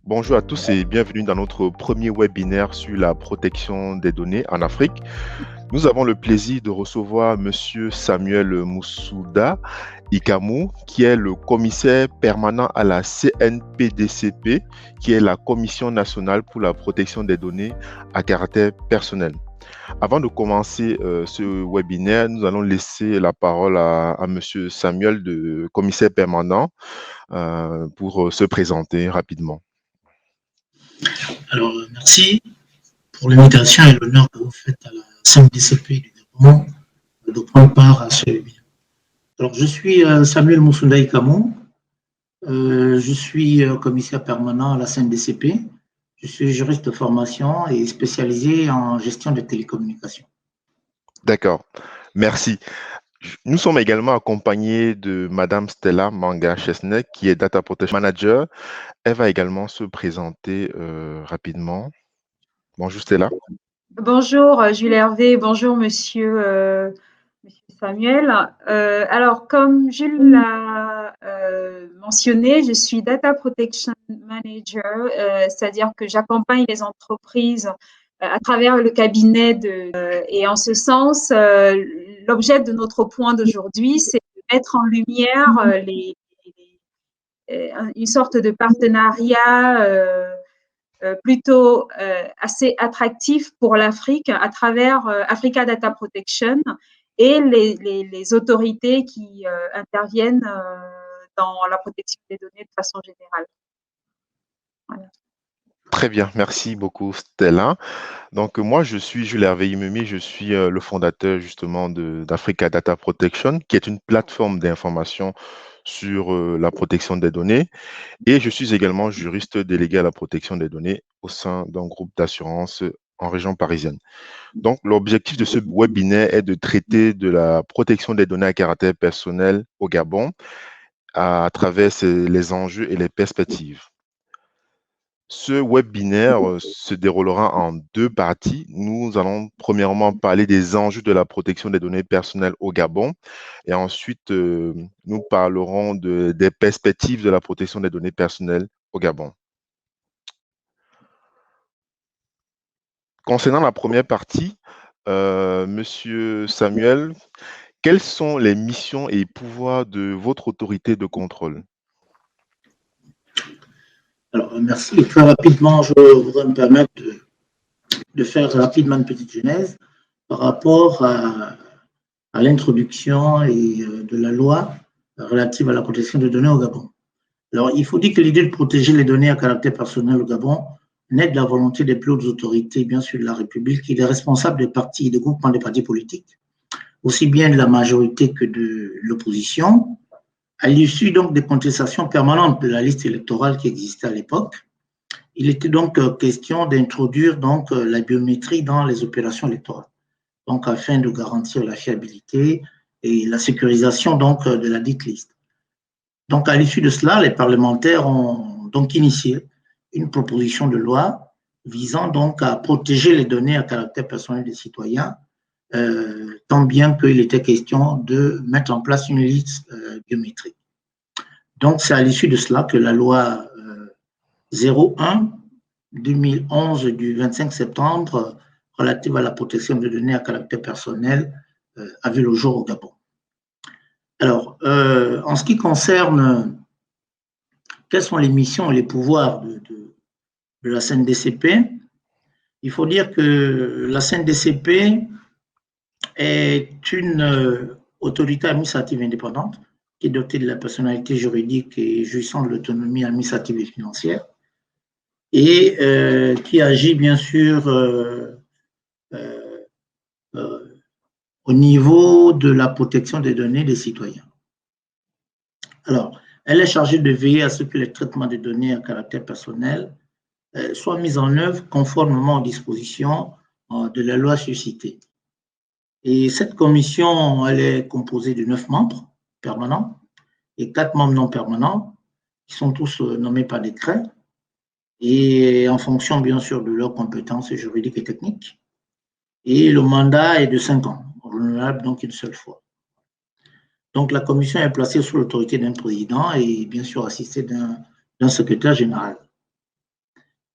Bonjour à tous et bienvenue dans notre premier webinaire sur la protection des données en Afrique. Nous avons le plaisir de recevoir Monsieur Samuel Moussouda Ikamou, qui est le commissaire permanent à la CNPDCP, qui est la Commission nationale pour la protection des données à caractère personnel. Avant de commencer ce webinaire, nous allons laisser la parole à Monsieur Samuel, de commissaire permanent, pour se présenter rapidement. Alors, merci pour l'invitation et l'honneur que vous faites à la CNDCP du Gabon de prendre part à ce webinaire. Alors, je suis Samuel Moussounda Ikamou. Je suis commissaire permanent à la CNDCP. Je suis juriste de formation et spécialisé en gestion des télécommunications. D'accord, merci. Nous sommes également accompagnés de Madame Stella Manga-Chesnec, qui est Data Protection Manager. Elle va également se présenter rapidement. Bonjour Stella. Bonjour Jules Hervé, bonjour Monsieur Samuel. Alors, comme Jules l'a mentionné, je suis Data Protection Manager, c'est-à-dire que j'accompagne les entreprises à travers le cabinet et en ce sens, l'objet de notre point d'aujourd'hui, c'est de mettre en lumière une sorte de partenariat plutôt assez attractif pour l'Afrique à travers Africa Data Protection et les autorités qui interviennent dans la protection des données de façon générale. Voilà. Très bien, merci beaucoup Stella. Donc moi je suis Jules Hervé Imemi, je suis le fondateur justement d'Africa Data Protection, qui est une plateforme d'information sur la protection des données, et je suis également juriste délégué à la protection des données au sein d'un groupe d'assurance en région parisienne. Donc l'objectif de ce webinaire est de traiter de la protection des données à caractère personnel au Gabon à travers les enjeux et les perspectives. Ce webinaire se déroulera en deux parties. Nous allons premièrement parler des enjeux de la protection des données personnelles au Gabon, et ensuite nous parlerons des perspectives de la protection des données personnelles au Gabon. Concernant la première partie, Monsieur Samuel, quelles sont les missions et pouvoirs de votre autorité de contrôle? Alors, merci. Très rapidement, je voudrais me permettre de faire rapidement une petite genèse par rapport à l'introduction de la loi relative à la protection des données au Gabon. Alors, il faut dire que l'idée de protéger les données à caractère personnel au Gabon naît de la volonté des plus hautes autorités, bien sûr, de la République et des responsables des partis, des groupements des partis politiques, aussi bien de la majorité que de l'opposition, à l'issue donc des contestations permanentes de la liste électorale qui existait à l'époque. Il était donc question d'introduire donc la biométrie dans les opérations électorales, donc afin de garantir la fiabilité et la sécurisation donc de la dite liste. Donc, à l'issue de cela, les parlementaires ont donc initié une proposition de loi visant donc à protéger les données à caractère personnel des citoyens, tant bien qu'il était question de mettre en place une liste biométrique. Donc, c'est à l'issue de cela que la loi 01/2011 du 25 septembre relative à la protection des données à caractère personnel a vu le jour au Gabon. Alors, en ce qui concerne quelles sont les missions et les pouvoirs de la CNDCP, il faut dire que la CNDCP est une autorité administrative indépendante qui est dotée de la personnalité juridique et jouissant de l'autonomie administrative et financière, et qui agit bien sûr au niveau de la protection des données des citoyens. Alors, elle est chargée de veiller à ce que les traitements des données à caractère personnel soient mis en œuvre conformément aux dispositions de la loi suscitée. Et cette commission, elle est composée de 9 membres permanents et 4 membres non permanents, qui sont tous nommés par décret, et en fonction, bien sûr, de leurs compétences juridiques et techniques. Et le mandat est de 5 ans, renouvelable donc une seule fois. Donc, la commission est placée sous l'autorité d'un président et bien sûr assistée d'un secrétaire général.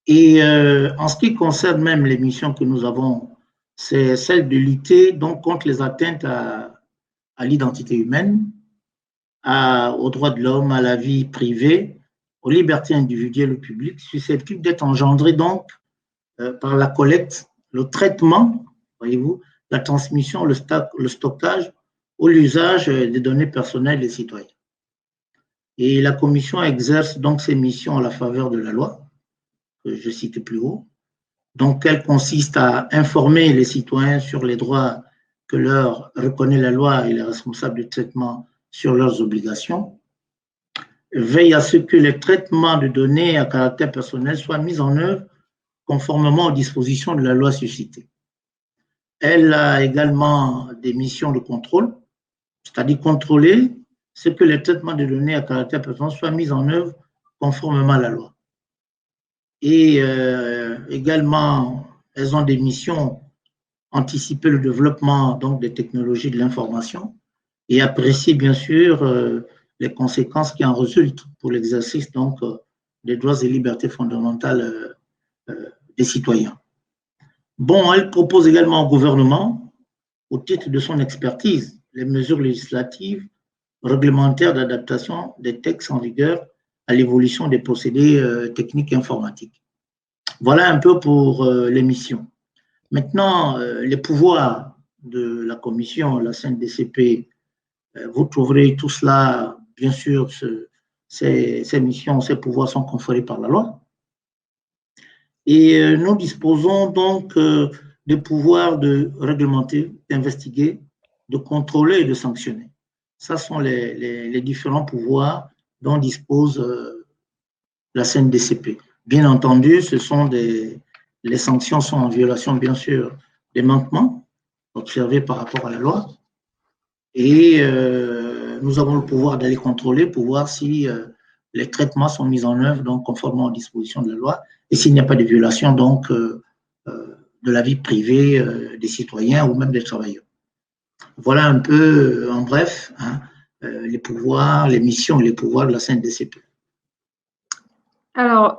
Et en ce qui concerne même les missions que nous avons, c'est celle de lutter donc contre les atteintes à l'identité humaine, aux droits de l'homme, à la vie privée, aux libertés individuelles ou publiques, susceptibles d'être engendrées donc par la collecte, le traitement, voyez-vous, la transmission, le stockage ou l'usage des données personnelles des citoyens. Et la Commission exerce donc ses missions à la faveur de la loi, que je citais plus haut. Donc, elle consiste à informer les citoyens sur les droits que leur reconnaît la loi et les responsables du traitement sur leurs obligations, veille à ce que les traitements de données à caractère personnel soient mis en œuvre conformément aux dispositions de la loi suscitée. Elle a également des missions de contrôle, c'est-à-dire contrôler ce que les traitements de données à caractère personnel soient mis en œuvre conformément à la loi. Et également, elles ont des missions anticiper le développement donc des technologies de l'information et apprécier bien sûr les conséquences qui en résultent pour l'exercice donc des droits et libertés fondamentales des citoyens. Bon, elle propose également au gouvernement, au titre de son expertise, les mesures législatives, réglementaires d'adaptation des textes en vigueur à l'évolution des procédés techniques et informatiques. Voilà un peu pour les missions. Maintenant, les pouvoirs de la commission, la CNDCP, vous trouverez tout cela, bien sûr, ces missions, ces pouvoirs sont conférés par la loi. Et nous disposons donc des pouvoirs de réglementer, d'investiguer, de contrôler et de sanctionner. Ce sont les différents pouvoirs dont dispose la CNDCP. Bien entendu, les sanctions sont en violation, bien sûr, des manquements observés par rapport à la loi. Et nous avons le pouvoir d'aller contrôler pour voir si les traitements sont mis en œuvre donc conformément aux dispositions de la loi et s'il n'y a pas de violation donc de la vie privée des citoyens ou même des travailleurs. Voilà un peu, en bref, les pouvoirs, les missions et les pouvoirs de la CNDCP. Alors,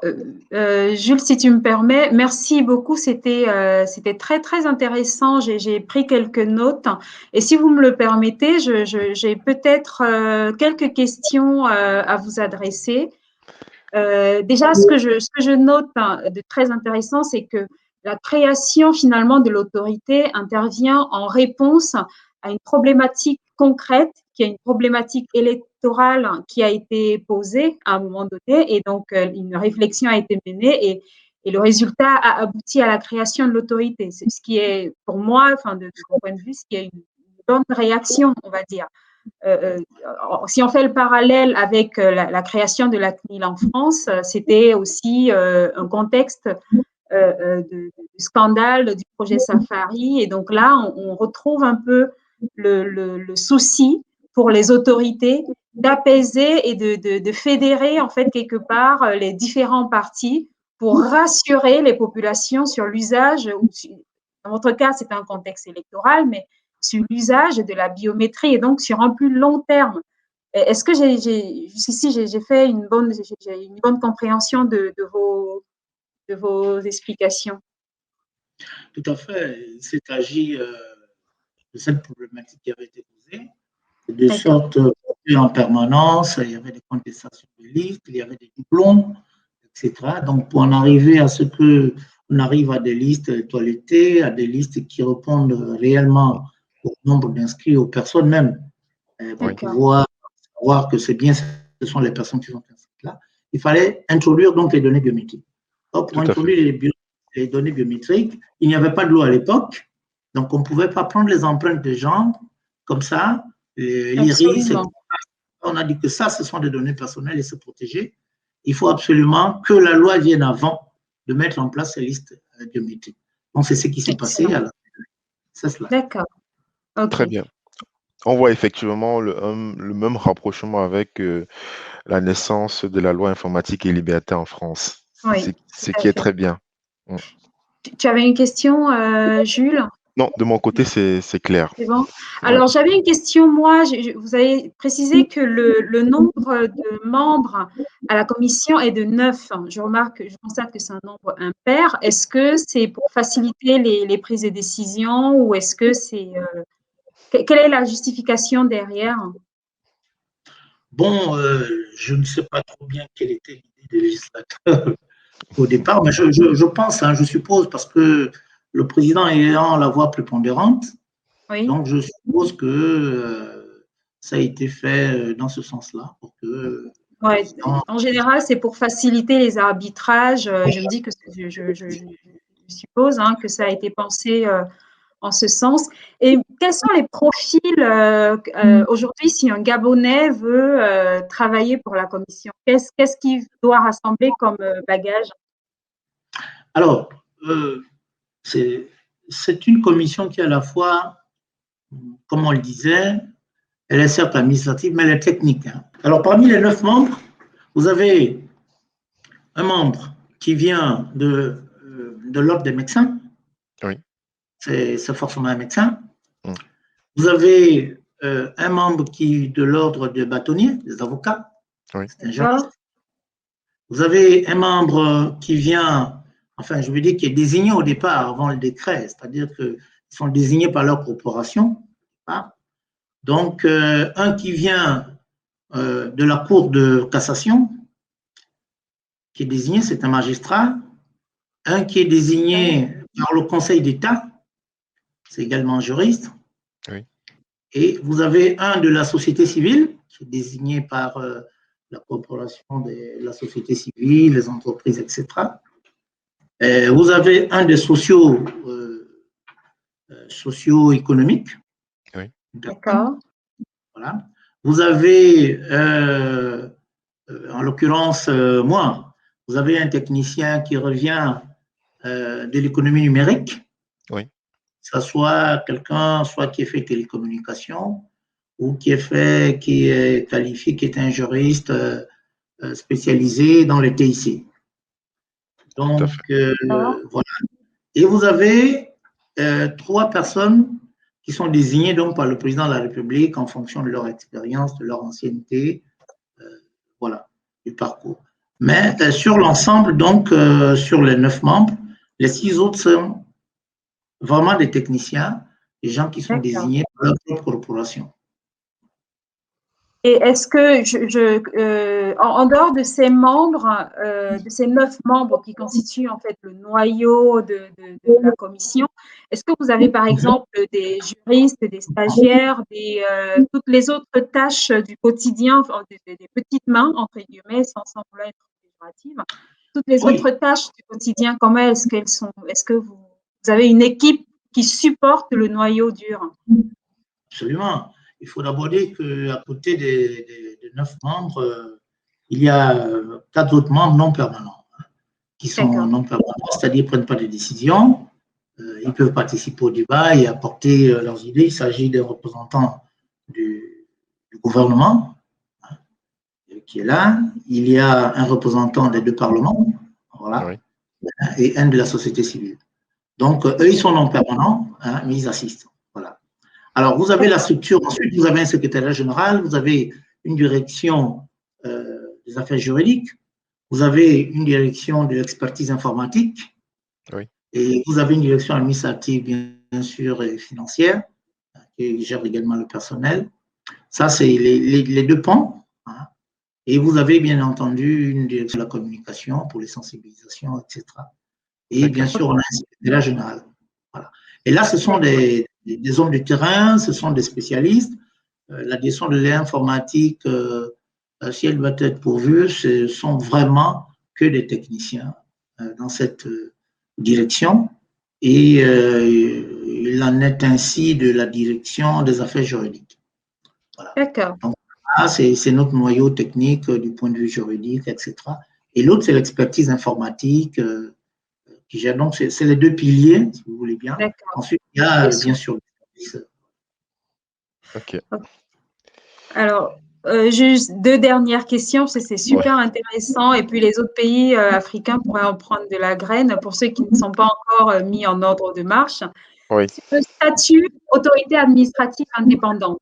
Jules, si tu me permets, merci beaucoup. C'était très, très intéressant. J'ai pris quelques notes. Et si vous me le permettez, j'ai peut-être quelques questions à vous adresser. Déjà, ce que je note de très intéressant, c'est que la création finalement de l'autorité intervient en réponse à une problématique concrète, qui est une problématique électorale qui a été posée à un moment donné, et donc une réflexion a été menée et le résultat a abouti à la création de l'autorité. C'est ce qui est, pour moi, enfin de mon point de vue, ce qui est une bonne réaction, on va dire. Si on fait le parallèle avec la création de la CNIL en France, c'était aussi un contexte de scandale du projet Safari. Et donc là, on retrouve un peu le souci pour les autorités d'apaiser et de fédérer en fait quelque part les différents partis pour rassurer les populations sur l'usage. Dans votre cas, c'est un contexte électoral, mais sur l'usage de la biométrie et donc sur un plus long terme. Est-ce que jusqu'ici, j'ai fait une bonne compréhension de vos explications? Tout à fait. Il s'est agi de cette problématique qui avait été posée, de sorte en permanence, il y avait des contestations de listes, il y avait des doublons, etc. Donc, pour en arriver à ce qu'on arrive à des listes toilettées, à des listes qui répondent réellement au nombre d'inscrits, aux personnes même, pour pouvoir savoir que c'est bien, ce sont les personnes qui sont inscrites là, il fallait introduire donc les données biométriques. Donc, pour introduire les données biométriques, il n'y avait pas de loi à l'époque, donc on ne pouvait pas prendre les empreintes des gens comme ça, l'iris. On a dit que ça, ce sont des données personnelles et se protéger. Il faut absolument que la loi vienne avant de mettre en place ces listes biométriques. Donc, c'est ce qui s'est passé. C'est cela. D'accord. Okay. Très bien. On voit effectivement le même rapprochement avec la naissance de la loi informatique et liberté en France. Oui, ce qui est très bien. Tu avais une question, Jules? Non, de mon côté, c'est clair. C'est bon. Ouais. Alors, j'avais une question, moi. Vous avez précisé que le nombre de membres à la commission est de 9. Je constate que c'est un nombre impair. Est-ce que c'est pour faciliter les prises de décision ou est-ce que c'est… quelle est la justification derrière? Bon, je ne sais pas trop bien quelle était l'idée des législateurs au départ, mais je pense, hein, je suppose, parce que le président ayant la voix prépondérante, Oui. donc je suppose que ça a été fait dans ce sens-là, pour que le Ouais, président… en général, c'est pour faciliter les arbitrages. Je me dis que je suppose hein, que ça a été pensé en ce sens. Et quels sont les profils aujourd'hui si un Gabonais veut travailler pour la commission? Qu'est-ce qu'il doit rassembler comme bagage? Alors, c'est une commission qui, à la fois, comme on le disait, elle est certes administrative, mais elle est technique. Hein. Alors, parmi les 9 membres, vous avez un membre qui vient de l'ordre des médecins. Oui. C'est forcément un médecin. Mm. Vous avez un membre qui est de l'ordre des bâtonniers, des avocats. Oui. C'est un juriste. Vous avez un membre qui vient, enfin, je veux dire, qui est désigné au départ avant le décret, c'est-à-dire qu'ils sont désignés par leur corporation. Hein. Donc, un qui vient de la Cour de cassation, qui est désigné, c'est un magistrat. Un qui est désigné par le Conseil d'État, c'est également un juriste. Oui. Et vous avez un de la société civile, qui est désigné par la corporation de la société civile, les entreprises, etc. Et vous avez un des socio-économiques. Oui. D'accord. Voilà. Vous avez, en l'occurrence, moi, vous avez un technicien qui revient de l'économie numérique. Oui. Que ce soit quelqu'un, soit qui ait fait télécommunications, ou qui est qualifié, qui est un juriste spécialisé dans le TIC. Donc, voilà. Et vous avez 3 personnes qui sont désignées donc par le président de la République en fonction de leur expérience, de leur ancienneté, voilà, du parcours. Mais sur l'ensemble, donc, sur les 9 membres, les 6 autres sont vraiment des techniciens, des gens qui sont désignés par leur propre corporation. Et est-ce que, en dehors de ces membres, de ces 9 membres qui constituent en fait le noyau de la commission, est-ce que vous avez par exemple des juristes, des stagiaires, toutes les autres tâches du quotidien, enfin, des petites mains, entre guillemets, sans vouloir être péjorative, toutes les autres tâches du quotidien, comment est-ce qu'elles sont? Est-ce que vous avez une équipe qui supporte le noyau dur? Absolument. Il faut d'abord dire qu'à côté des 9 membres, il y a 4 autres membres non permanents, qui sont non permanents, c'est-à-dire qu'ils ne prennent pas de décision, ils peuvent participer au débat et apporter leurs idées. Il s'agit des représentants du gouvernement qui est là. Il y a un représentant des 2 parlements, voilà, et un de la société civile. Donc, eux, ils sont non permanents, mais ils assistent. Voilà. Alors, vous avez la structure, ensuite, vous avez un secrétariat général, vous avez une direction des affaires juridiques, vous avez une direction de l'expertise informatique, et vous avez une direction administrative, bien sûr, et financière, qui gère également le personnel. Ça, c'est les 2 pans. Hein. Et vous avez, bien entendu, une direction de la communication pour les sensibilisations, etc. Et bien sûr, on a un secrétariat général. Voilà. Et là, ce sont des hommes de terrain, ce sont des spécialistes. La direction de l'informatique, si elle doit être pourvue, ce sont vraiment que des techniciens dans cette direction. Et il en est ainsi de la direction des affaires juridiques. Voilà. D'accord. Donc, là, c'est notre noyau technique du point de vue juridique, etc. Et l'autre, c'est l'expertise informatique. Qui gère. Donc, c'est les 2 piliers, si vous voulez bien. Ensuite, il y a bien sûr. OK. Alors, juste 2 dernières questions, parce que c'est super intéressant. Et puis, les autres pays africains pourraient en prendre de la graine pour ceux qui ne sont pas encore mis en ordre de marche. Oui, Sur le statut autorité administrative indépendante.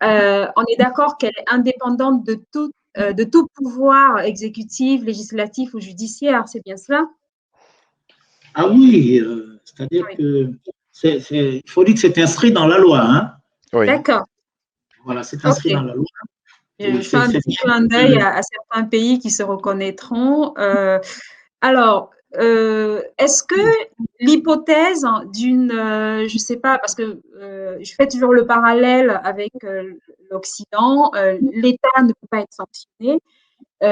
On est d'accord qu'elle est indépendante de tout pouvoir exécutif, législatif ou judiciaire, c'est bien cela? Ah oui, c'est-à-dire Oui. que il faut dire que c'est inscrit dans la loi, hein. oui, D'accord, Voilà, c'est inscrit dans ok. la loi. Je Et fais un c'est petit bien clin d'œil que- à certains pays qui se reconnaîtront. Alors, est-ce que l'hypothèse d'une, je ne sais pas, parce que je fais toujours le parallèle avec l'Occident, l'État ne peut pas être sanctionné,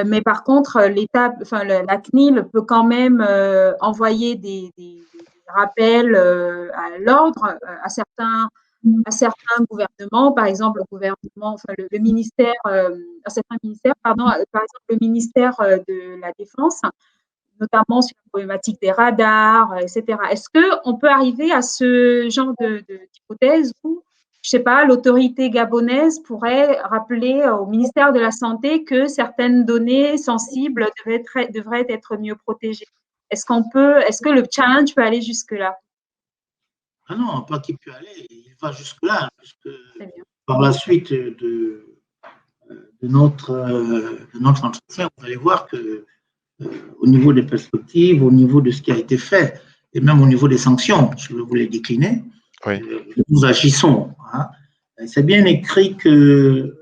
mais par contre, l'État, enfin la CNIL peut quand même envoyer des rappels à l'ordre à certains gouvernements, par exemple le gouvernement, enfin le ministère, à certains ministères, pardon, par exemple le ministère de la Défense, notamment sur la problématique des radars, etc. Est-ce qu'on peut arriver à ce genre d'hypothèse où, je ne sais pas, l'autorité gabonaise pourrait rappeler au ministère de la Santé que certaines données sensibles devraient être mieux protégées? Est-ce que le challenge peut aller jusque-là? Ah non, pas qu'il peut aller, il va jusque-là, puisque Très bien. par la suite de notre entretien, vous allez voir que au niveau des perspectives, au niveau de ce qui a été fait, et même au niveau des sanctions, je vais vous les décliner, oui, nous agissons, hein. C'est bien écrit que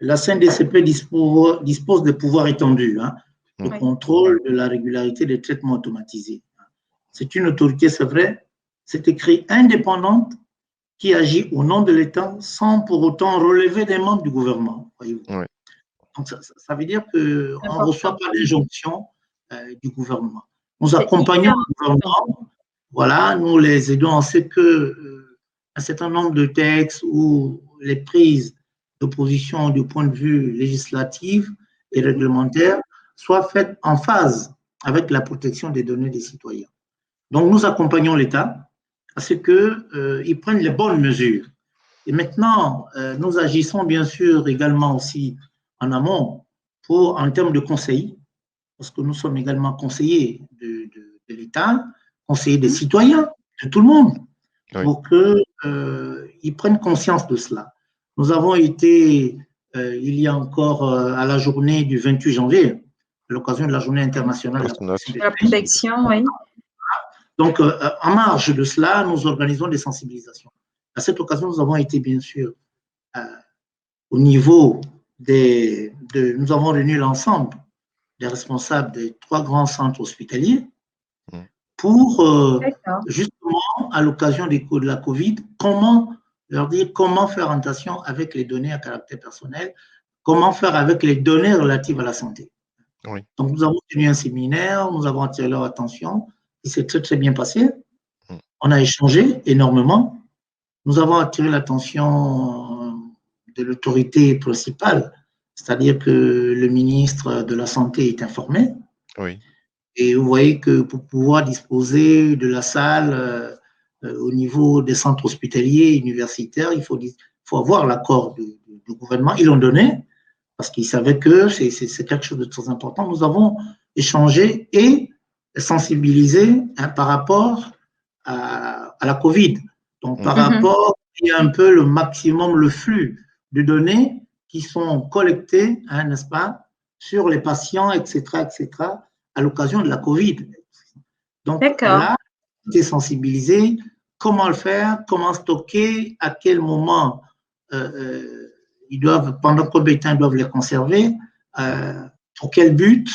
la CNDCP dispose de pouvoirs étendus, hein, de Oui. contrôle de la régularité des traitements automatisés. C'est une autorité, c'est vrai, c'est écrit indépendante qui agit au nom de l'État sans pour autant relever des membres du gouvernement. Voyez-vous. oui, Donc, ça veut dire qu'on ne reçoit Important. pas d'injonction du gouvernement. Nous C'est accompagnons hyper le important. gouvernement, voilà, nous les aidons. On sait que un certain nombre de textes ou les prises de position du point de vue législatif et réglementaire soient faites en phase avec la protection des données des citoyens. Donc, nous accompagnons l'État à ce qu'il prenne les bonnes mesures. Et maintenant, nous agissons bien sûr également aussi en amont en termes de conseils, parce que nous sommes également conseillers de l'État, conseillers des citoyens, de tout le monde, oui. pour qu'ils prennent conscience de cela. Nous avons été, il y a encore à la journée du 28 janvier, à l'occasion de la journée internationale de la protection des La données. protection, oui. Donc, en marge de cela, nous organisons des sensibilisations. À cette occasion, nous avons été, bien sûr, au niveau nous avons réuni l'ensemble des responsables des 3 grands centres hospitaliers pour, justement, à l'occasion de la Covid, leur dire comment faire attention avec les données à caractère personnel, comment faire avec les données relatives à la santé. Oui. Donc, nous avons tenu un séminaire, nous avons attiré leur attention, il s'est très, très bien passé. On a échangé énormément. Nous avons attiré l'attention de l'autorité principale, c'est-à-dire que le ministre de la Santé est informé. Oui. Et vous voyez que pour pouvoir disposer de la salle au niveau des centres hospitaliers et universitaires, il faut avoir l'accord du gouvernement. Ils l'ont donné parce qu'ils savaient que c'est quelque chose de très important. Nous avons échangé et sensibilisé par rapport à la COVID. Donc, par rapport, il y a un peu le maximum, le flux de données qui sont collectées, hein, n'est-ce pas, sur les patients, etc., à l'occasion de la COVID. Donc là, tu es sensibilisé, comment le faire, comment stocker, à quel moment ils doivent, pendant combien de temps ils doivent les conserver, pour quel but,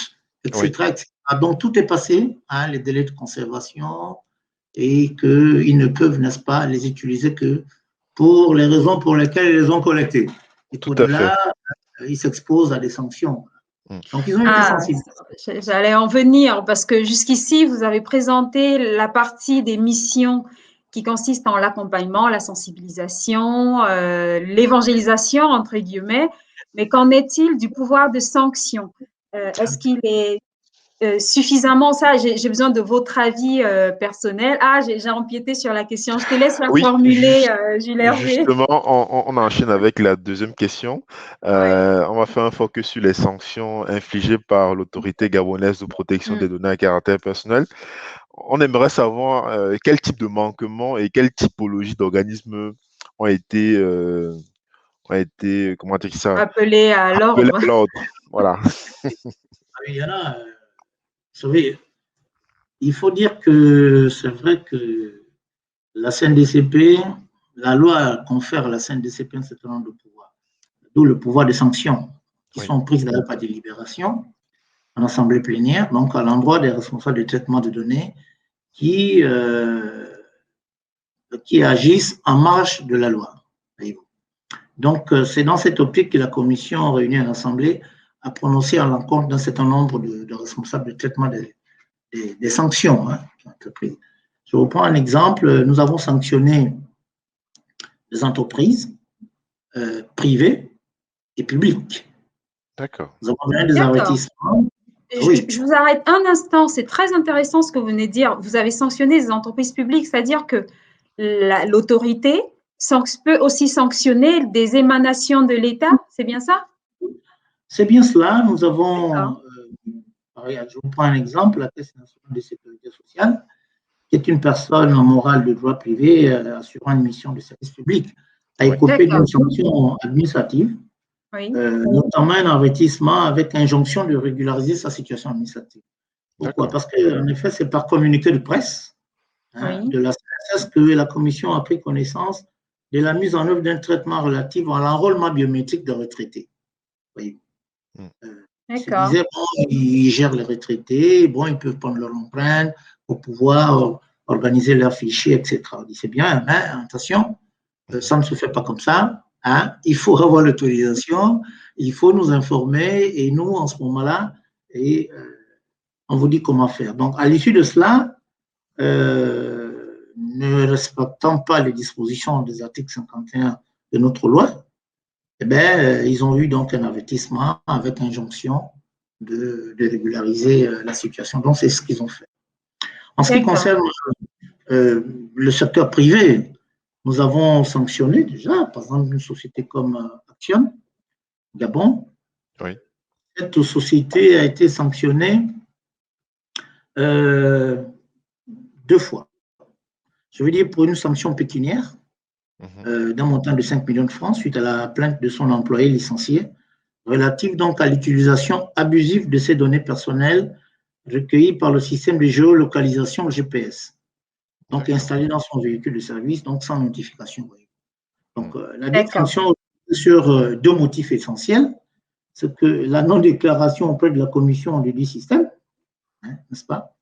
etc., Oui. etc. Donc tout est passé, hein, les délais de conservation, et qu'ils ne peuvent, n'est-ce pas, les utiliser que pour les raisons pour lesquelles ils les ont collectés. Et Tout à fait. au-delà, ils s'exposent à des sanctions. Donc, ils ont été sensibles. J'allais en venir parce que jusqu'ici, vous avez présenté la partie des missions qui consiste en l'accompagnement, la sensibilisation, l'évangélisation, entre guillemets. Mais qu'en est-il du pouvoir de sanction? Est-ce qu'il est suffisamment ça? J'ai besoin de votre avis personnel. Ah, j'ai empiété sur la question. Je te laisse la Oui, formuler, Jules Hervé. justement, on enchaîne avec la deuxième question. Ouais. On va faire un focus sur les sanctions infligées par l'autorité gabonaise de protection des données à caractère personnel. on aimerait savoir quel type de manquements et quelle typologie d'organismes ont été, comment dire ça, Appelé à appelés l'ordre. à l'ordre. Voilà. Il y en a, vous savez, il faut dire que c'est vrai que la CNDCP, la loi confère à la CNDCP un certain nombre de pouvoirs, d'où le pouvoir de sanction, qui Oui. sont prises d'ailleurs par délibération en assemblée plénière, donc à l'endroit des responsables de traitement de données qui agissent en marge de la loi. Donc, c'est dans cette optique que la commission réunie à l'Assemblée a prononcé à l'encontre d'un certain nombre de responsables de traitement des sanctions qui ont été prises. Je vous prends un exemple. Nous avons sanctionné les entreprises privées et publiques. D'accord. Nous avons donné des avertissements. Oui. Je vous arrête un instant. C'est très intéressant ce que vous venez de dire. Vous avez sanctionné les entreprises publiques, c'est-à-dire que l'autorité peut aussi sanctionner des émanations de l'État, c'est bien ça? C'est bien cela. Nous avons, je vous prends un exemple, la Caisse nationale de sécurité sociale, qui est une personne morale de droit privé assurant une mission de service public, a écopé d'une sanction administrative, notamment un avertissement avec injonction de régulariser sa situation administrative. Pourquoi? Parce qu'en effet, c'est par communiqué de presse de la CNSS que la commission a pris connaissance de la mise en œuvre d'un traitement relatif à l'enrôlement biométrique de retraités. Oui. D'accord. Disait, bon, ils gèrent les retraités, bon, ils peuvent prendre leur empreinte pour pouvoir organiser leurs fichiers, etc. On dit, c'est bien, mais attention, ça ne se fait pas comme ça. Il faut avoir l'autorisation, il faut nous informer, et nous, en ce moment-là, on vous dit comment faire. Donc, à l'issue de cela, ne respectant pas les dispositions des articles 51 de notre loi, ils ont eu donc un avertissement avec injonction de régulariser la situation. Donc, c'est ce qu'ils ont fait. En ce qui concerne le secteur privé, nous avons sanctionné déjà, par exemple, une société comme Action, Gabon. Oui. Cette société a été sanctionnée 2 fois. Je veux dire, pour une sanction pécuniaire, d'un montant de 5 millions de francs suite à la plainte de son employé licencié, relative donc à l'utilisation abusive de ses données personnelles recueillies par le système de géolocalisation GPS, donc installé dans son véhicule de service, donc sans notification. Donc, la sanction sur 2 motifs essentiels, c'est que la non-déclaration auprès de la commission du dit système, n'est-ce pas?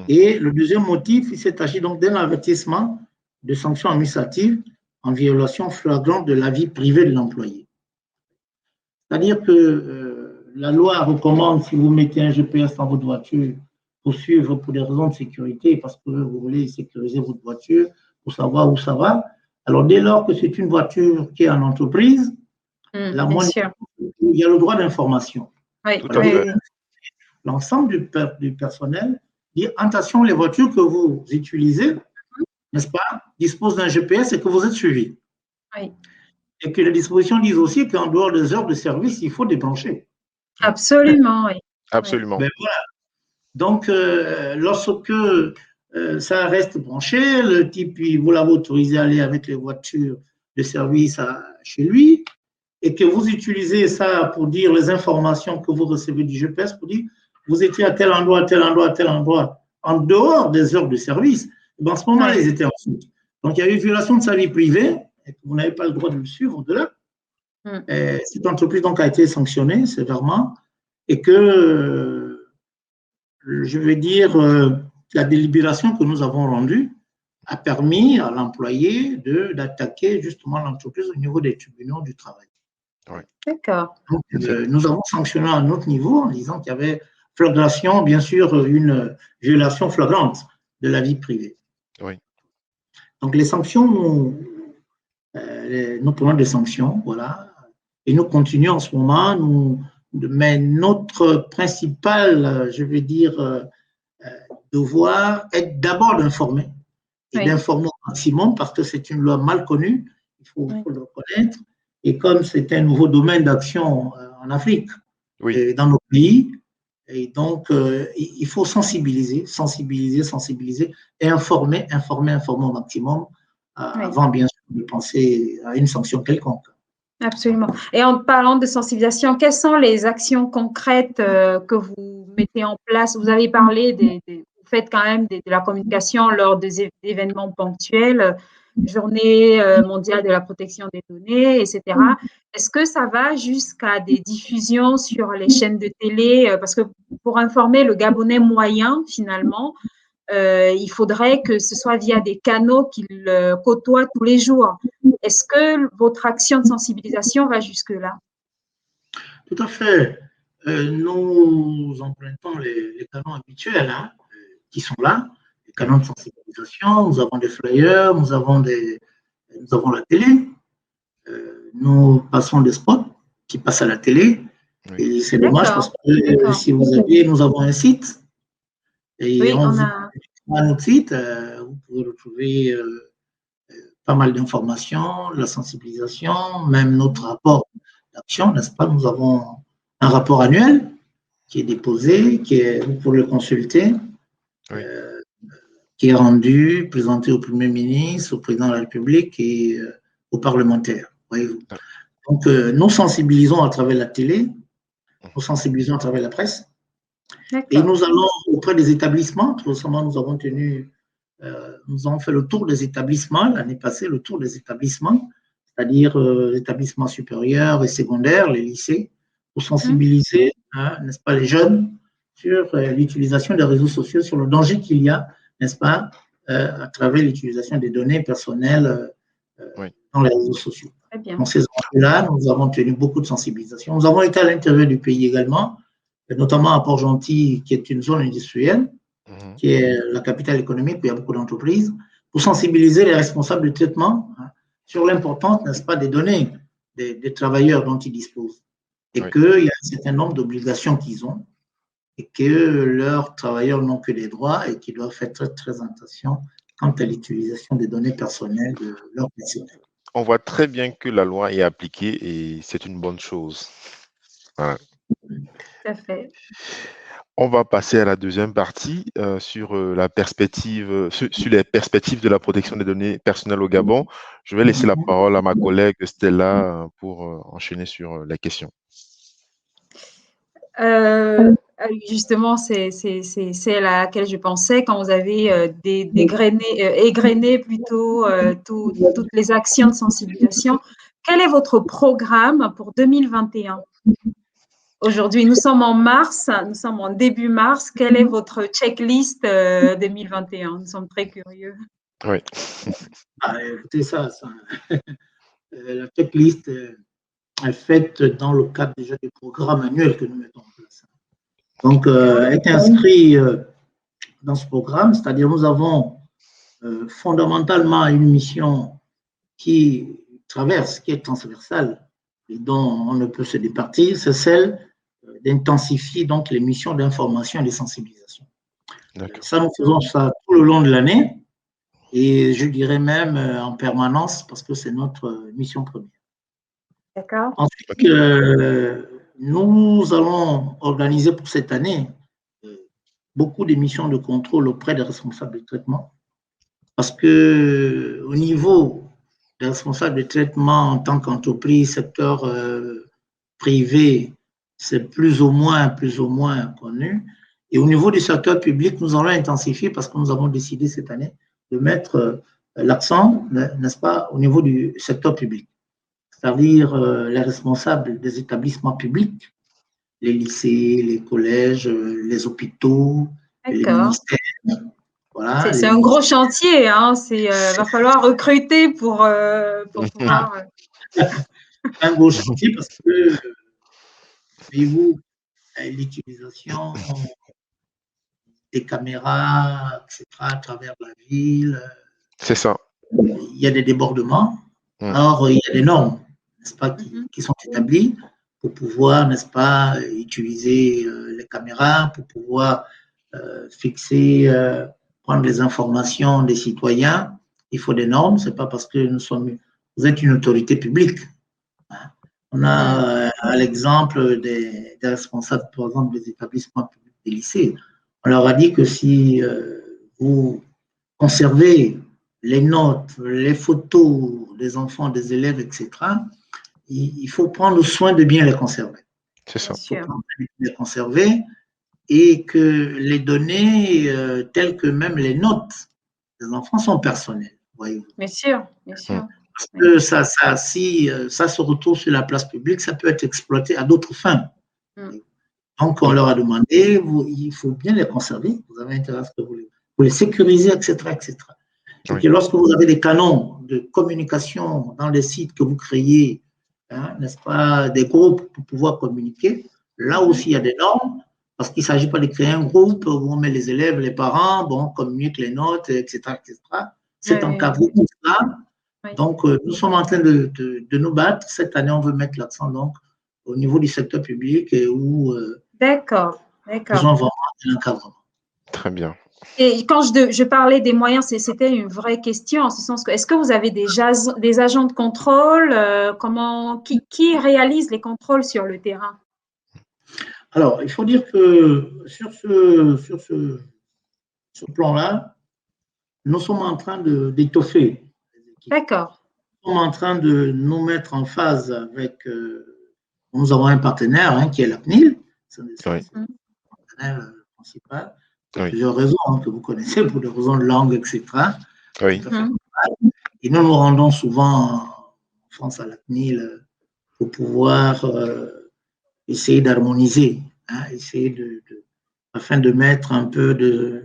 Et le deuxième motif, il s'est agi donc d'un avertissement de sanctions administratives en violation flagrante de la vie privée de l'employé. C'est-à-dire que la loi recommande, si vous mettez un GPS dans votre voiture, pour suivre pour des raisons de sécurité, parce que vous voulez sécuriser votre voiture, pour savoir où ça va. Alors, dès lors que c'est une voiture qui est en entreprise, il y a le droit d'information. Oui, l'ensemble du personnel dit, attention, les voitures que vous utilisez, n'est-ce pas, disposent d'un GPS et que vous êtes suivi. Oui. Et que les dispositions disent aussi qu'en dehors des heures de service, il faut débrancher. Absolument, oui. Absolument. Ben voilà. Donc, lorsque ça reste branché, le type, vous l'avez autorisé à aller avec les voitures de service chez lui, et que vous utilisez ça pour dire les informations que vous recevez du GPS, pour dire vous étiez à tel endroit, tel endroit, tel endroit, en dehors des heures de service, en ce moment-là, ils étaient en faute. Donc, il y a eu violation de sa vie privée, et que vous n'avez pas le droit de le suivre au-delà. Cette entreprise donc a été sanctionnée sévèrement, et que, je vais dire, la délibération que nous avons rendue a permis à l'employé d'attaquer justement l'entreprise au niveau des tribunaux du travail. Oui. D'accord. Donc, nous avons sanctionné à un autre niveau en disant qu'il y avait flagration, bien sûr, une violation flagrante de la vie privée. Oui. Donc, les sanctions, nous prenons des sanctions, voilà, et nous continuons en ce moment, mais notre principal, je vais dire, devoir est d'abord d'informer, et d'informer au maximum, parce que c'est une loi mal connue, il faut le reconnaître. Et comme c'est un nouveau domaine d'action en Afrique, dans nos pays, Et donc, il faut sensibiliser et informer au maximum avant, bien sûr, de penser à une sanction quelconque. Absolument. Et en parlant de sensibilisation, quelles sont les actions concrètes que vous mettez en place? Vous avez parlé, vous faites quand même de la communication lors des événements ponctuels, Journée mondiale de la protection des données, etc. Est-ce que ça va jusqu'à des diffusions sur les chaînes de télé? Parce que pour informer le Gabonais moyen, finalement, il faudrait que ce soit via des canaux qu'il côtoie tous les jours. Est-ce que votre action de sensibilisation va jusque-là? Tout à fait. Nous empruntons les canaux habituels qui sont là, les canaux de sensibilisation. Nous avons des flyers, nous avons la télé. Nous passons des spots qui passent à la télé. Oui. Et c'est dommage parce que si vous aviez, nous avons un site. Et oui, on a notre site. Vous pouvez retrouver pas mal d'informations, la sensibilisation, même notre rapport d'action, n'est-ce pas? Nous avons un rapport annuel qui est déposé, vous pouvez le consulter, Oui. qui est rendu, présenté au Premier ministre, au Président de la République et aux parlementaires, voyez-vous. Donc, nous sensibilisons à travers la télé, nous sensibilisons à travers la presse, et nous allons auprès des établissements. Tout récemment, nous avons fait le tour des établissements, l'année passée, le tour des établissements, c'est-à-dire les établissements supérieurs et secondaires, les lycées, pour sensibiliser, n'est-ce pas, les jeunes sur l'utilisation des réseaux sociaux, sur le danger qu'il y a, n'est-ce pas, à travers l'utilisation des données personnelles dans les réseaux sociaux. Dans ces enjeux-là, nous avons tenu beaucoup de sensibilisation. Nous avons été à l'intérieur du pays également, notamment à Port-Gentil, qui est une zone industrielle, qui est la capitale économique où il y a beaucoup d'entreprises, pour sensibiliser les responsables de traitement sur l'importance, n'est-ce pas, des données des travailleurs dont ils disposent. Et qu'il y a un certain nombre d'obligations qu'ils ont et que leurs travailleurs n'ont que des droits et qu'ils doivent faire très, très attention quant à l'utilisation des données personnelles de leurs personnels. On voit très bien que la loi est appliquée et c'est une bonne chose. Voilà. Tout à fait. On va passer à la deuxième partie sur la perspective, sur les perspectives de la protection des données personnelles au Gabon. Je vais laisser la parole à ma collègue Stella pour enchaîner sur les questions. Justement, c'est à laquelle je pensais quand vous avez égrené plutôt toutes les actions de sensibilisation. Quel est votre programme pour 2021? Aujourd'hui, nous sommes en mars, nous sommes en début mars. Quelle est votre checklist 2021? Nous sommes très curieux. Oui. Écoutez, la checklist est faite dans le cadre déjà du programme annuel que nous mettons en place. Donc, est inscrit dans ce programme, c'est-à-dire nous avons fondamentalement une mission qui est transversale et dont on ne peut se départir, c'est celle d'intensifier donc les missions d'information et de sensibilisation. Ça, nous faisons ça tout le long de l'année et je dirais même en permanence parce que c'est notre mission première. D'accord. Ensuite, nous allons organiser pour cette année beaucoup de missions de contrôle auprès des responsables de traitement parce que au niveau des responsables de traitement en tant qu'entreprise, secteur privé, c'est plus ou moins connu. Et au niveau du secteur public, nous allons intensifier parce que nous avons décidé cette année de mettre l'accent, n'est-ce pas, au niveau du secteur public, c'est-à-dire les responsables des établissements publics, les lycées, les collèges, les hôpitaux, les ministères. Voilà, c'est un gros chantier, hein. Va falloir recruter pour pouvoir. Un gros chantier parce que, voyez-vous, l'utilisation des caméras, etc., à travers la ville. C'est ça. Il y a des débordements. Alors, il y a des normes, n'est-ce pas, qui sont établies pour pouvoir, n'est-ce pas, utiliser les caméras, pour pouvoir fixer, prendre les informations des citoyens. Il faut des normes. C'est pas parce que vous êtes une autorité publique. On a à l'exemple des responsables, par exemple, des établissements publics des lycées. On leur a dit que si vous conservez les notes, les photos des enfants, des élèves, etc., il faut prendre soin de bien les conserver. C'est ça. Bien sûr. Il faut prendre soin de bien les conserver et que les données, telles que même les notes des enfants, sont personnelles. Voyez-vous. Bien sûr, bien sûr. Parce que si ça se retrouve sur la place publique, ça peut être exploité à d'autres fins. Donc, on leur a demandé, il faut bien les conserver, vous avez intérêt à ce que vous les sécurisez, etc., etc. Et que lorsque vous avez des canaux de communication dans les sites que vous créez, hein, n'est-ce pas, des groupes pour pouvoir communiquer, là aussi, il y a des normes, parce qu'il ne s'agit pas de créer un groupe où on met les élèves, les parents, bon, on communique les notes, etc., etc. C'est encadré comme ça. Donc, nous sommes en train de nous battre. Cette année, on veut mettre l'accent donc au niveau du secteur public et où d'accord. nous avons vraiment un encadrement. Très bien. Et quand je parlais des moyens, c'était une vraie question, en ce sens que, est-ce que vous avez des agents de contrôle? Qui réalise les contrôles sur le terrain? Alors, il faut dire que sur ce plan-là, nous sommes en train d'étoffer les équipes. D'accord. Nous sommes en train de nous mettre en phase avec. Nous avons un partenaire hein, qui est la CNIL, c'est le partenaire principal, pour plusieurs raisons hein, que vous connaissez, pour des raisons de langue, etc. Oui. Et nous nous rendons souvent en France à la CNIL pour pouvoir essayer d'harmoniser, hein, afin de mettre un peu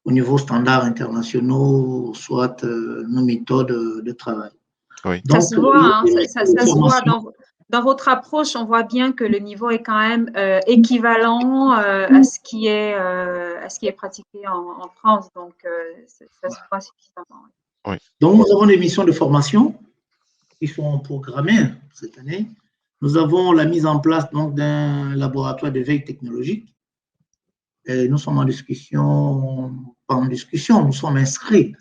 au niveau standard internationaux, soit nos méthodes de travail. Oui. Donc, ça se voit, hein, ça se voit dans votre approche, on voit bien que le niveau est quand même équivalent à ce qui est pratiqué en France. Donc, ça se voit suffisamment. Oui. Donc, nous avons des missions de formation qui sont programmées cette année. Nous avons la mise en place d'un laboratoire de veille technologique. Et nous sommes nous sommes inscrits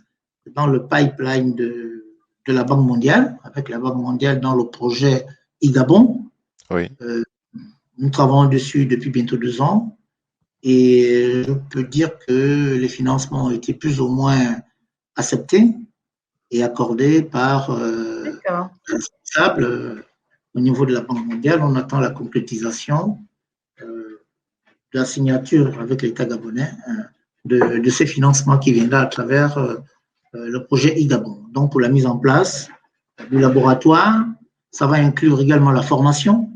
dans le pipeline de la Banque mondiale, avec la Banque mondiale dans le projet IGABON. Oui. Nous travaillons dessus depuis bientôt 2 ans et je peux dire que les financements ont été plus ou moins acceptés et accordés par les responsables au niveau de la Banque mondiale. On attend la concrétisation de la signature avec l'État gabonais de ces financements qui viendra à travers le projet IGABON. Donc, pour la mise en place du laboratoire, ça va inclure également la formation,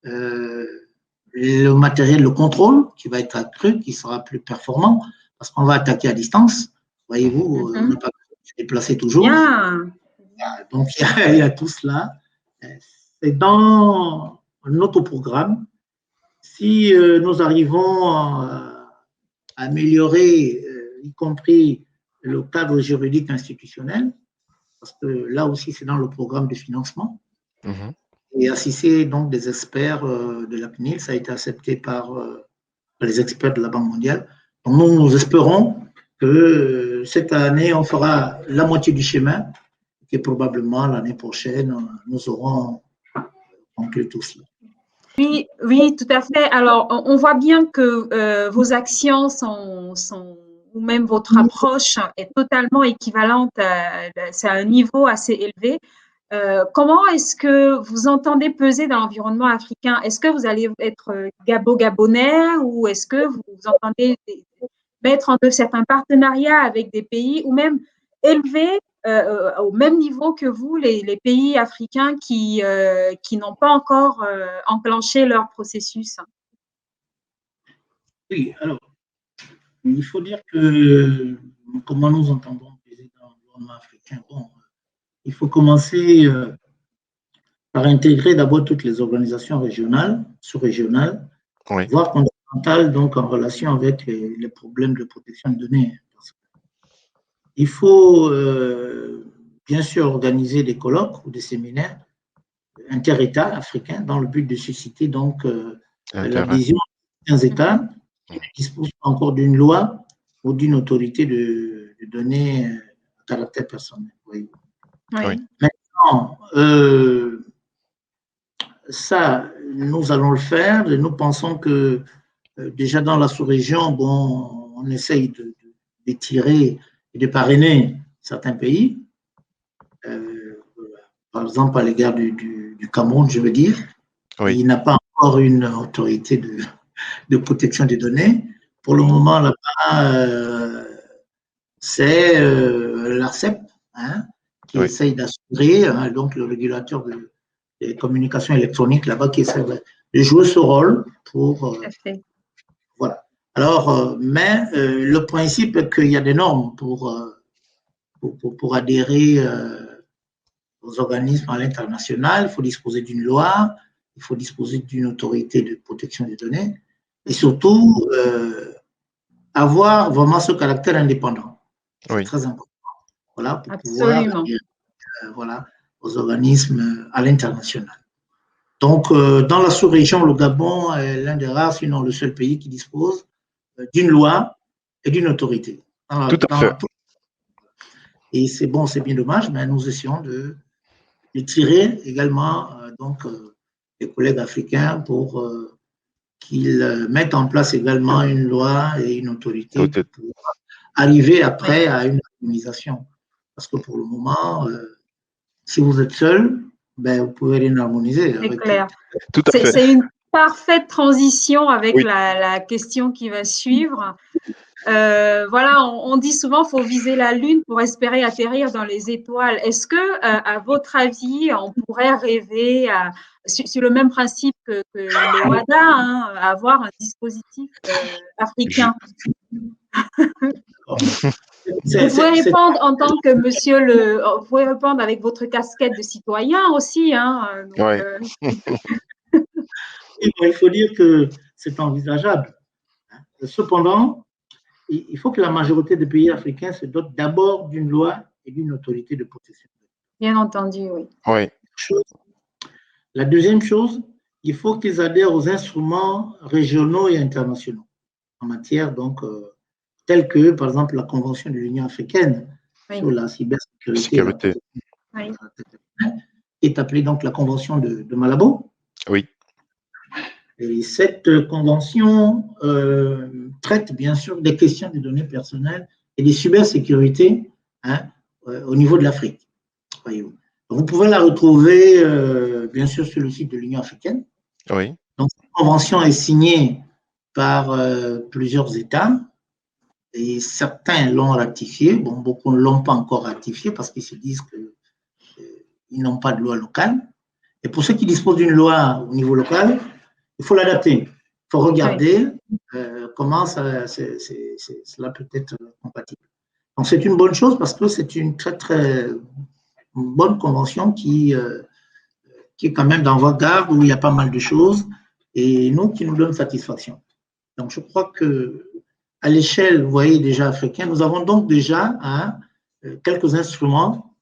le matériel, le contrôle qui va être accru, qui sera plus performant parce qu'on va attaquer à distance. Voyez-vous, on n'a pas se déplacer toujours. Bien. Donc, il y a tout cela. C'est dans notre programme. Si nous arrivons à améliorer, y compris le cadre juridique institutionnel, parce que là aussi, c'est dans le programme de financement, et assister donc des experts de la CNIL, ça a été accepté par les experts de la Banque mondiale. Donc, nous espérons que cette année, on fera la moitié du chemin, et probablement l'année prochaine, nous aurons conclu tout cela. Oui, oui, tout à fait. Alors, on voit bien que vos actions ou même votre approche est totalement équivalente, c'est à un niveau assez élevé. Comment est-ce que vous entendez peser dans l'environnement africain? Est-ce que vous allez être gabonais ou est-ce que vous entendez mettre en œuvre certains partenariats avec des pays ou même élever au même niveau que vous les pays africains qui n'ont pas encore enclenché leur processus? Oui, alors, il faut dire que comment nous entendons peser dans l'environnement africain? Bon, il faut commencer par intégrer d'abord toutes les organisations régionales, sous-régionales, voire continentales, donc en relation avec les problèmes de protection de données. Il faut bien sûr organiser des colloques ou des séminaires inter-États africains dans le but de susciter donc l'adhésion des États qui ne disposent pas encore d'une loi ou d'une autorité de données à caractère personnel. Oui. Oui. Maintenant, ça, nous allons le faire. Et nous pensons que déjà dans la sous-région, bon, on essaye d'étirer et de parrainer certains pays. Par exemple, à l'égard du Cameroun, je veux dire, Oui, il n'a pas encore une autorité de protection des données. Pour le moment, là-bas, c'est l'ARCEP, hein, qui oui, essaye d'assurer, hein, donc le régulateur des communications électroniques là-bas, qui essaie de jouer ce rôle pour. Tout à fait. Voilà. Alors, mais le principe est qu'il y a des normes pour adhérer aux organismes à l'international. Il faut disposer d'une loi, il faut disposer d'une autorité de protection des données et surtout avoir vraiment ce caractère indépendant. C'est oui. très important. Voilà, pour pouvoir Absolument. voilà, aux organismes à l'international. Donc, dans la sous-région, le Gabon est l'un des rares, sinon le seul pays qui dispose d'une loi et d'une autorité. Tout à fait. Et c'est bon, c'est bien dommage, mais nous essayons de tirer également les collègues africains pour qu'ils mettent en place également une loi et une autorité Tout pour est- pouvoir arriver Oui, après à une harmonisation. Parce que pour le moment, si vous êtes seul, ben, vous pouvez rien harmoniser c'est avec. clair. Tout à fait. C'est une parfaite transition avec Oui, la question qui va suivre. Voilà, on dit souvent qu'il faut viser la Lune pour espérer atterrir dans les étoiles. Est-ce que, à votre avis, on pourrait rêver sur le même principe que le WADA, hein, avoir un dispositif je- africain? Vous C'est, pouvez c'est, c'est, répondre en tant que vous pouvez répondre avec votre casquette de citoyen aussi, hein. Donc, ouais. il faut dire que c'est envisageable. Cependant, il faut que la majorité des pays africains se dotent d'abord d'une loi et d'une autorité de protection. bien entendu, oui. Oui, La deuxième chose, il faut qu'ils adhèrent aux instruments régionaux et internationaux en matière donc tels que par exemple la Convention de l'Union africaine Oui, sur la cybersécurité et la sécurité. protection oui, qui est appelée donc la Convention de Malabo. Oui, Et cette convention traite bien sûr des questions des données personnelles et des cybersécurités, hein, au niveau de l'Afrique. Voyez-vous. Vous pouvez la retrouver bien sûr sur le site de l'Union africaine. oui. Donc, cette convention est signée par plusieurs États et certains l'ont ratifiée. Bon, beaucoup ne l'ont pas encore ratifiée parce qu'ils se disent qu'ils n'ont pas de loi locale. Et pour ceux qui disposent d'une loi au niveau local, il faut l'adapter. Il faut oui, regarder comment cela peut être compatible. Donc, c'est une bonne chose parce que c'est une très, très bonne convention qui est quand même d'avant-garde, où il y a pas mal de choses, et nous, qui nous donne satisfaction. Donc, je crois que à l'échelle, vous voyez, déjà africaine, nous avons donc déjà quelques instruments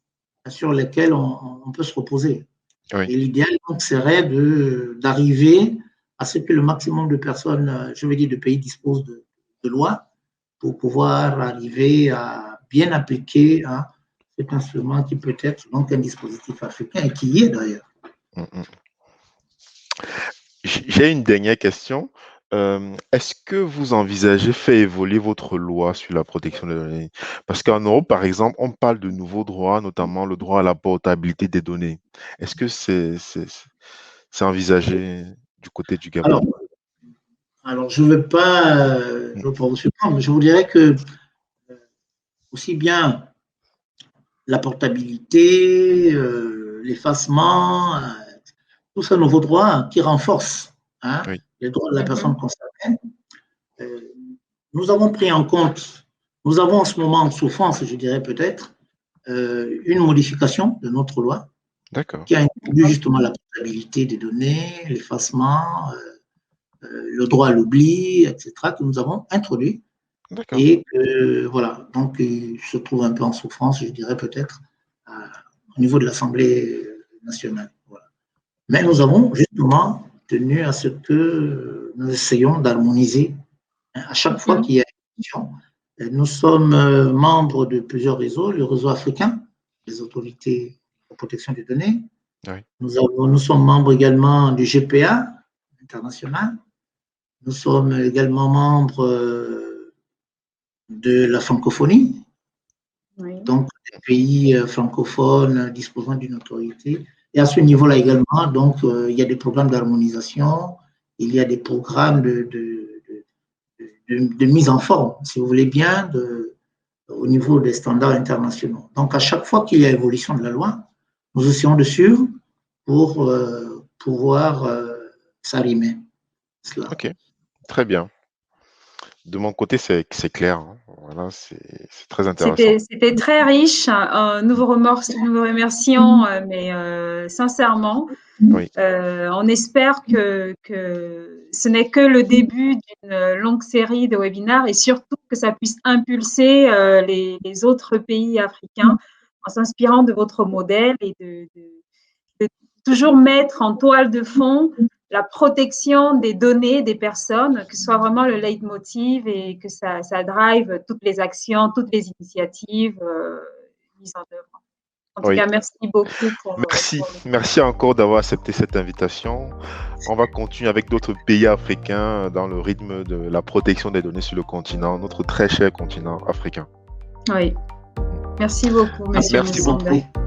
sur lesquels on peut se reposer. Oui. Et l'idéal, donc, serait d'arriver à ce que le maximum de personnes, je veux dire, de pays disposent de lois pour pouvoir arriver à bien appliquer cet instrument qui peut être donc un dispositif africain et qui y est d'ailleurs. Mm, mm. J'ai une dernière question. Est-ce que vous envisagez faire évoluer votre loi sur la protection des données? Parce qu'en Europe, par exemple, on parle de nouveaux droits, notamment le droit à la portabilité des données. Est-ce que c'est envisagé du côté du Alors, Gabon? je ne veux pas, vous surprendre, mais je vous dirais que aussi bien la portabilité, l'effacement, tout ça nouveau droit qui renforce Oui, les droits de la mhm, personne concernée. Euh, nous avons pris en compte, nous avons en ce moment en souffrance, je dirais peut-être, une modification de notre loi d'accord, qui a introduit justement la portabilité des données, l'effacement, le droit à l'oubli, etc., que nous avons introduit. d'accord. Et voilà, donc il se trouve un peu en souffrance, je dirais peut-être, au niveau de l'Assemblée nationale. Voilà. Mais nous avons justement tenu à ce que nous essayons d'harmoniser à chaque fois mhm. qu'il y a une élection. Nous sommes membres de plusieurs réseaux, le réseau africain, les autorités de protection des données, Oui. Nous sommes membres également du GPA international. Nous sommes également membres de la francophonie, Oui. donc des pays francophones disposant d'une autorité. Et à ce niveau-là également, donc, il y a des programmes d'harmonisation, il y a des programmes de mise en forme, si vous voulez bien, au niveau des standards internationaux. Donc, à chaque fois qu'il y a évolution de la loi, nous essayons de suivre pour pouvoir s'arrimer cela. Ok, très bien. De mon côté, c'est clair, hein. Voilà, c'est très intéressant. C'était très riche. Nous vous remercions, mais sincèrement, Oui, on espère que ce n'est que le début d'une longue série de webinaires et surtout que ça puisse impulser les autres pays africains en s'inspirant de votre modèle et de toujours mettre en toile de fond la protection des données des personnes, que ce soit vraiment le leitmotiv et que ça drive toutes les actions, toutes les initiatives mises en œuvre. En tout oui. cas, merci beaucoup pour Merci encore d'avoir accepté cette invitation. On va continuer avec d'autres pays africains dans le rythme de la protection des données sur le continent, notre très cher continent africain. Oui. Merci beaucoup, Monsieur Merci beaucoup. Moussanda.